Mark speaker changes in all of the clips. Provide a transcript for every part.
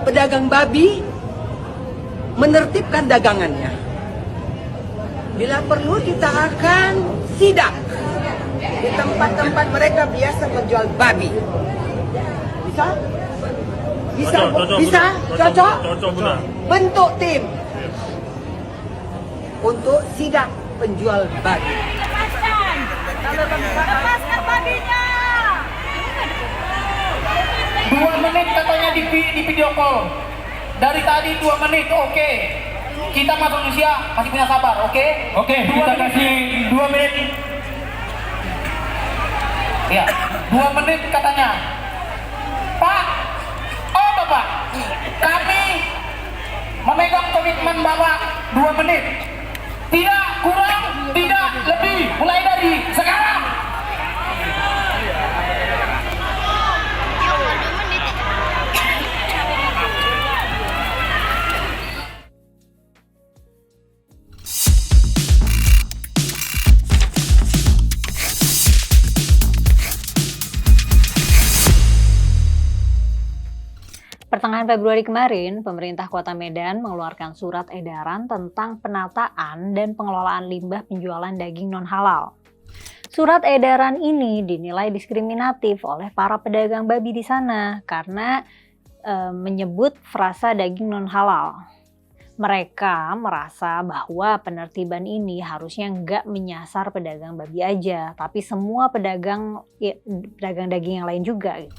Speaker 1: pedagang babi menertibkan dagangannya. Bila perlu kita akan sidak di tempat-tempat mereka biasa menjual babi. Bisa? Bisa? Bisa? Cocok? Bentuk tim untuk sidak penjual babi.
Speaker 2: Lepaskan babinya.
Speaker 3: 2 menit katanya di video call. Dari tadi 2 menit, oke. Kita masuk Indonesia masih punya sabar, oke?
Speaker 4: Oke, kita kasih 2 menit.
Speaker 3: Ya, 2 menit katanya. Pak, oh Bapak, kami memegang komitmen bahwa 2 menit. Tidak kurang, tidak lebih. Mulai dari sekarang.
Speaker 5: Pertengahan Februari kemarin, pemerintah Kota Medan mengeluarkan surat edaran tentang penataan dan pengelolaan limbah penjualan daging non-halal. Surat edaran ini dinilai diskriminatif oleh para pedagang babi di sana karena menyebut frasa daging non-halal. Mereka merasa bahwa penertiban ini harusnya nggak menyasar pedagang babi aja, tapi semua pedagang daging yang lain juga gitu.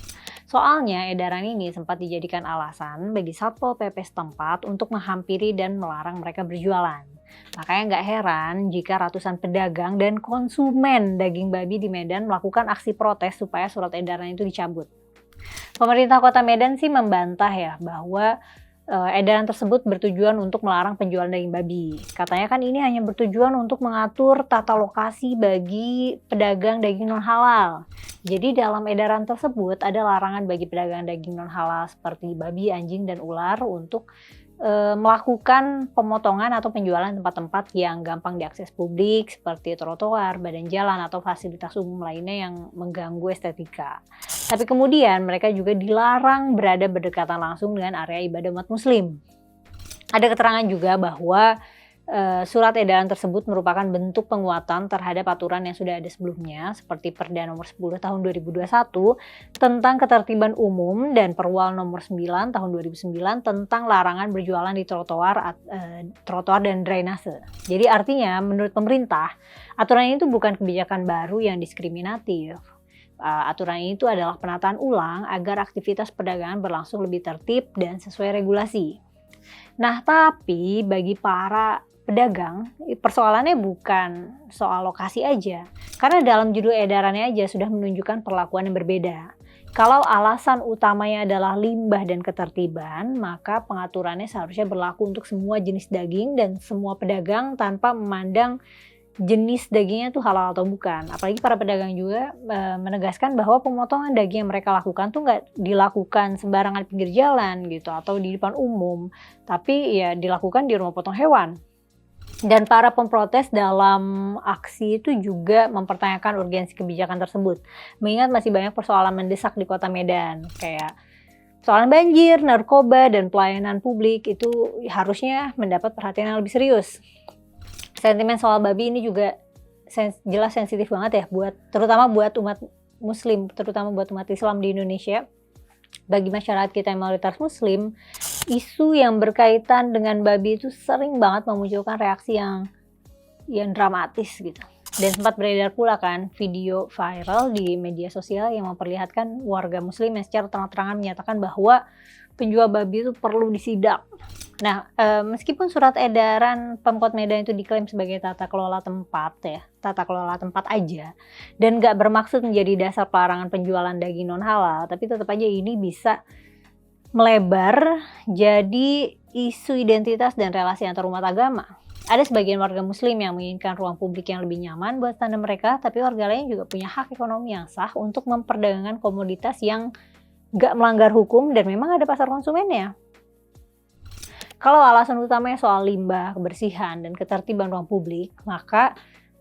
Speaker 5: Soalnya edaran ini sempat dijadikan alasan bagi Satpol PP setempat untuk menghampiri dan melarang mereka berjualan. Makanya nggak heran jika ratusan pedagang dan konsumen daging babi di Medan melakukan aksi protes supaya surat edaran itu dicabut. Pemerintah Kota Medan sih membantah ya bahwa edaran tersebut bertujuan untuk melarang penjualan daging babi. Katanya kan ini hanya bertujuan untuk mengatur tata lokasi bagi pedagang daging non halal. Jadi dalam edaran tersebut ada larangan bagi pedagang daging non halal seperti babi, anjing, dan ular untuk melakukan pemotongan atau penjualan tempat-tempat yang gampang diakses publik seperti trotoar, badan jalan, atau fasilitas umum lainnya yang mengganggu estetika. Tapi kemudian mereka juga dilarang berada berdekatan langsung dengan area ibadah umat muslim. Ada keterangan juga bahwa surat edaran tersebut merupakan bentuk penguatan terhadap aturan yang sudah ada sebelumnya seperti Perda nomor 10 tahun 2021 tentang ketertiban umum dan Perwal nomor 9 tahun 2009 tentang larangan berjualan di trotoar dan drainase. Jadi artinya menurut pemerintah aturan ini bukan kebijakan baru yang diskriminatif. Aturan ini adalah penataan ulang agar aktivitas perdagangan berlangsung lebih tertib dan sesuai regulasi. Nah, tapi bagi para pedagang, persoalannya bukan soal lokasi aja. Karena dalam judul edarannya aja sudah menunjukkan perlakuan yang berbeda. Kalau alasan utamanya adalah limbah dan ketertiban, maka pengaturannya seharusnya berlaku untuk semua jenis daging dan semua pedagang tanpa memandang jenis dagingnya itu halal atau bukan. Apalagi para pedagang juga menegaskan bahwa pemotongan daging yang mereka lakukan tuh nggak dilakukan sembarangan pinggir jalan gitu atau di depan umum, tapi ya dilakukan di rumah potong hewan. Dan para pemprotes dalam aksi itu juga mempertanyakan urgensi kebijakan tersebut, mengingat masih banyak persoalan mendesak di Kota Medan, kayak persoalan banjir, narkoba, dan pelayanan publik itu harusnya mendapat perhatian yang lebih serius. Sentimen soal babi ini juga jelas sensitif banget ya, terutama buat umat muslim, terutama buat umat Islam di Indonesia. Bagi masyarakat kita yang mayoritas muslim, isu yang berkaitan dengan babi itu sering banget memunculkan reaksi yang dramatis gitu. Dan sempat beredar pula kan video viral di media sosial yang memperlihatkan warga muslim yang secara terang-terangan menyatakan bahwa penjual babi itu perlu disidak. Nah, meskipun surat edaran Pemkot Medan itu diklaim sebagai tata kelola tempat aja, dan nggak bermaksud menjadi dasar pelarangan penjualan daging non halal, tapi tetap aja ini bisa melebar jadi isu identitas dan relasi antar umat agama. Ada sebagian warga muslim yang menginginkan ruang publik yang lebih nyaman buat standar mereka, tapi warga lain juga punya hak ekonomi yang sah untuk memperdagangkan komoditas yang nggak melanggar hukum dan memang ada pasar konsumennya. Kalau alasan utamanya soal limbah, kebersihan, dan ketertiban ruang publik, maka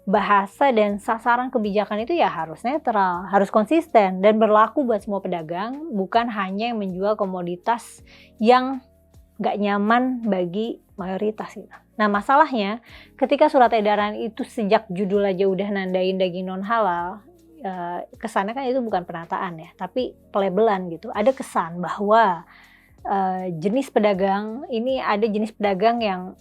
Speaker 5: bahasa dan sasaran kebijakan itu ya harus netral, harus konsisten dan berlaku buat semua pedagang, bukan hanya yang menjual komoditas yang nggak nyaman bagi mayoritas gitu. Nah masalahnya ketika surat edaran itu sejak judul aja udah nandain daging non halal, kesannya kan itu bukan penataan ya, tapi pelabelan gitu. Ada kesan bahwa jenis pedagang ini, ada jenis pedagang yang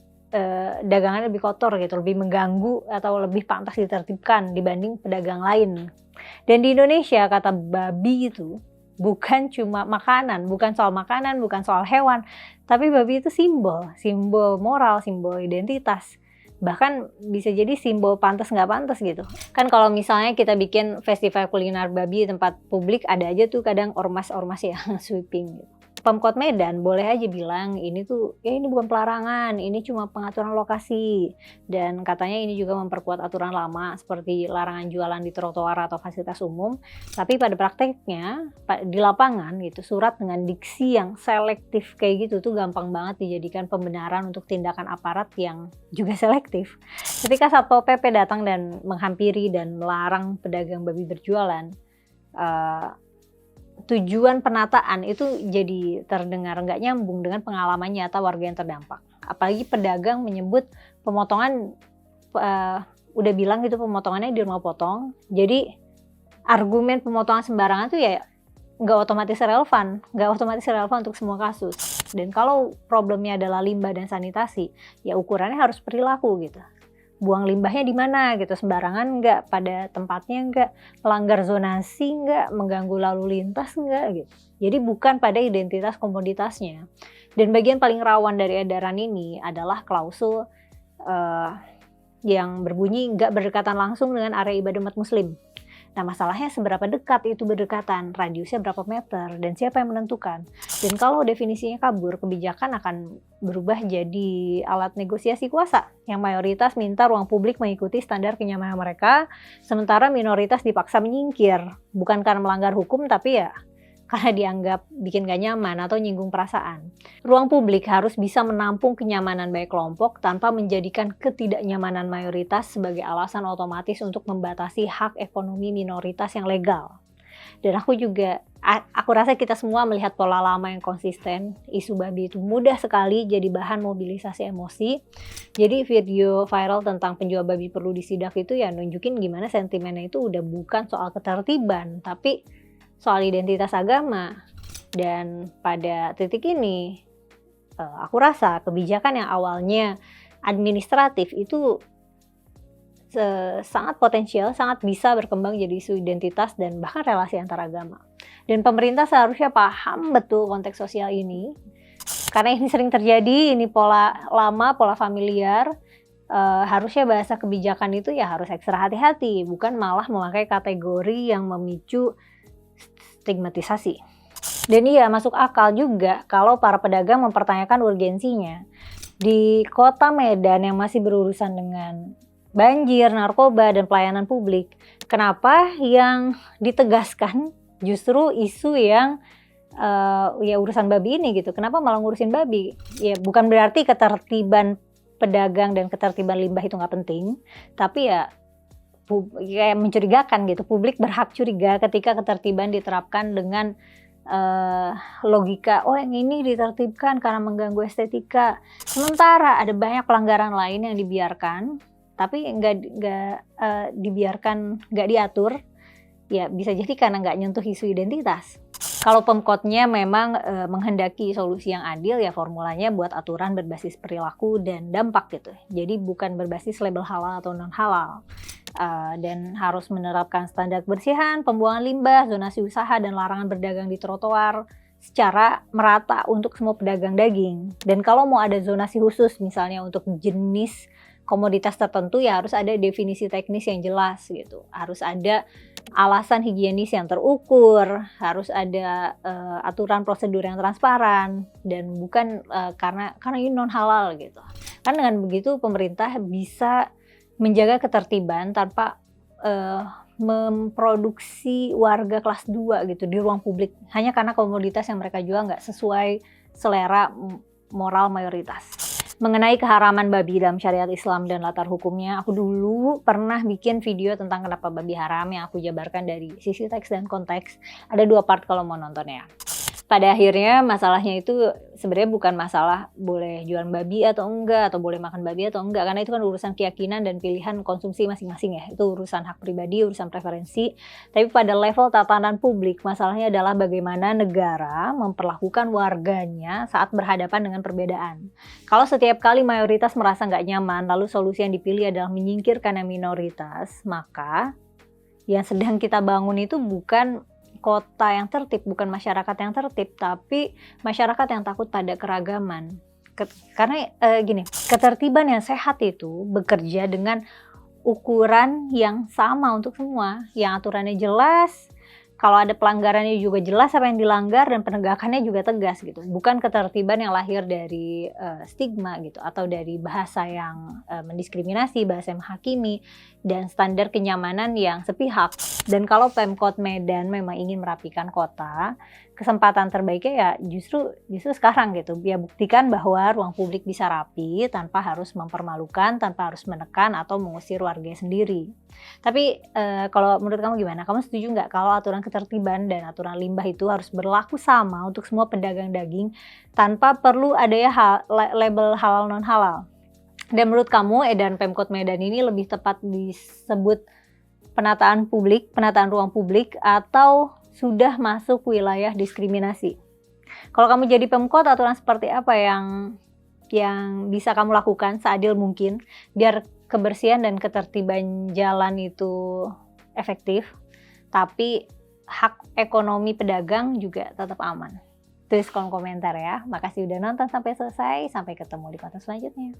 Speaker 5: dagangannya lebih kotor gitu, lebih mengganggu atau lebih pantas ditertibkan dibanding pedagang lain. Dan di Indonesia kata babi itu bukan cuma makanan, bukan soal makanan, bukan soal hewan, tapi babi itu simbol moral, simbol identitas. Bahkan bisa jadi simbol pantas nggak pantas gitu. Kan kalau misalnya kita bikin festival kuliner babi di tempat publik, ada aja tuh kadang ormas-ormas yang sweeping gitu. Pemkot Medan boleh aja bilang ini tuh ya ini bukan pelarangan, ini cuma pengaturan lokasi, dan katanya ini juga memperkuat aturan lama seperti larangan jualan di trotoar atau fasilitas umum. Tapi pada prakteknya di lapangan gitu, surat dengan diksi yang selektif kayak gitu tuh gampang banget dijadikan pembenaran untuk tindakan aparat yang juga selektif. Ketika Satpol PP datang dan menghampiri dan melarang pedagang babi berjualan, tujuan penataan itu jadi terdengar nggak nyambung dengan pengalaman nyata warga yang terdampak. Apalagi pedagang menyebut pemotongan, udah bilang gitu pemotongannya di rumah potong. Jadi argumen pemotongan sembarangan tuh ya nggak otomatis relevan untuk semua kasus. Dan kalau problemnya adalah limbah dan sanitasi, ya ukurannya harus perilaku gitu. Buang limbahnya di mana gitu, sembarangan nggak, pada tempatnya nggak, melanggar zonasi nggak, mengganggu lalu lintas nggak gitu. Jadi bukan pada identitas komoditasnya. Dan bagian paling rawan dari edaran ini adalah klausul yang berbunyi nggak berdekatan langsung dengan area ibadah umat muslim. Nah masalahnya seberapa dekat itu berdekatan, radiusnya berapa meter, dan siapa yang menentukan. Dan kalau definisinya kabur, kebijakan akan berubah jadi alat negosiasi kuasa, yang mayoritas minta ruang publik mengikuti standar kenyamanan mereka, sementara minoritas dipaksa menyingkir, bukan karena melanggar hukum, tapi ya karena dianggap bikin gak nyaman atau nyinggung perasaan. Ruang publik harus bisa menampung kenyamanan baik kelompok tanpa menjadikan ketidaknyamanan mayoritas sebagai alasan otomatis untuk membatasi hak ekonomi minoritas yang legal. Dan aku rasa kita semua melihat pola lama yang konsisten. Isu babi itu mudah sekali jadi bahan mobilisasi emosi. Jadi video viral tentang penjual babi perlu disidak itu ya nunjukin gimana sentimennya itu udah bukan soal ketertiban, tapi soal identitas agama. Dan pada titik ini aku rasa kebijakan yang awalnya administratif itu sangat potensial, sangat bisa berkembang jadi isu identitas dan bahkan relasi antar agama. Dan pemerintah seharusnya paham betul konteks sosial ini, karena ini sering terjadi, ini pola lama, pola familiar. Harusnya bahasa kebijakan itu ya harus ekstra hati-hati, bukan malah memakai kategori yang memicu stigmatisasi. Dan iya masuk akal juga kalau para pedagang mempertanyakan urgensinya. Di kota Medan yang masih berurusan dengan banjir, narkoba, dan pelayanan publik, kenapa yang ditegaskan justru isu yang ya urusan babi ini gitu? Kenapa malah ngurusin babi? Ya bukan berarti ketertiban pedagang dan ketertiban limbah itu nggak penting, tapi ya kayak mencurigakan gitu. Publik berhak curiga ketika ketertiban diterapkan dengan logika, oh yang ini ditertibkan karena mengganggu estetika, sementara ada banyak pelanggaran lain yang dibiarkan, tapi nggak diatur, ya bisa jadi karena nggak nyentuh isu identitas. Kalau Pemkotnya memang menghendaki solusi yang adil, ya formulanya buat aturan berbasis perilaku dan dampak gitu. Jadi bukan berbasis label halal atau non halal. Dan harus menerapkan standar kebersihan, pembuangan limbah, zonasi usaha, dan larangan berdagang di trotoar secara merata untuk semua pedagang daging. Dan kalau mau ada zonasi khusus misalnya untuk jenis komoditas tertentu, ya harus ada definisi teknis yang jelas gitu. Harus ada alasan higienis yang terukur, harus ada aturan prosedur yang transparan, dan bukan karena ini non halal gitu. Kan dengan begitu pemerintah bisa menjaga ketertiban tanpa memproduksi warga kelas 2 gitu di ruang publik hanya karena komoditas yang mereka jual nggak sesuai selera moral mayoritas. Mengenai keharaman babi dalam syariat Islam dan latar hukumnya, aku dulu pernah bikin video tentang kenapa babi haram yang aku jabarkan dari sisi teks dan konteks. Ada 2 part kalau mau nontonnya. Pada akhirnya masalahnya itu sebenarnya bukan masalah boleh jualan babi atau enggak, atau boleh makan babi atau enggak, karena itu kan urusan keyakinan dan pilihan konsumsi masing-masing ya. Itu urusan hak pribadi, urusan preferensi. Tapi pada level tatanan publik, masalahnya adalah bagaimana negara memperlakukan warganya saat berhadapan dengan perbedaan. Kalau setiap kali mayoritas merasa nggak nyaman, lalu solusi yang dipilih adalah menyingkirkan yang minoritas, maka yang sedang kita bangun itu bukan kota yang tertib, bukan masyarakat yang tertib, tapi masyarakat yang takut pada keragaman. Karena gini, ketertiban yang sehat itu bekerja dengan ukuran yang sama untuk semua, yang aturannya jelas, kalau ada pelanggarannya juga jelas apa yang dilanggar dan penegakannya juga tegas gitu. Bukan ketertiban yang lahir dari stigma gitu, atau dari bahasa yang mendiskriminasi, bahasa yang menghakimi, dan standar kenyamanan yang sepihak. Dan kalau Pemkot Medan memang ingin merapikan kota, kesempatan terbaiknya ya justru sekarang gitu. Ya buktikan bahwa ruang publik bisa rapi tanpa harus mempermalukan, tanpa harus menekan atau mengusir warga sendiri. Tapi kalau menurut kamu gimana? Kamu setuju nggak kalau aturan ketertiban dan aturan limbah itu harus berlaku sama untuk semua pedagang daging tanpa perlu adanya label halal non halal? Dan menurut kamu edaran Pemkot Medan ini lebih tepat disebut penataan publik, penataan ruang publik, atau sudah masuk wilayah diskriminasi? Kalau kamu jadi Pemkot, aturan seperti apa yang bisa kamu lakukan seadil mungkin biar kebersihan dan ketertiban jalan itu efektif, tapi hak ekonomi pedagang juga tetap aman? Tulis kolom komentar ya. Makasih udah nonton sampai selesai. Sampai ketemu di konten selanjutnya.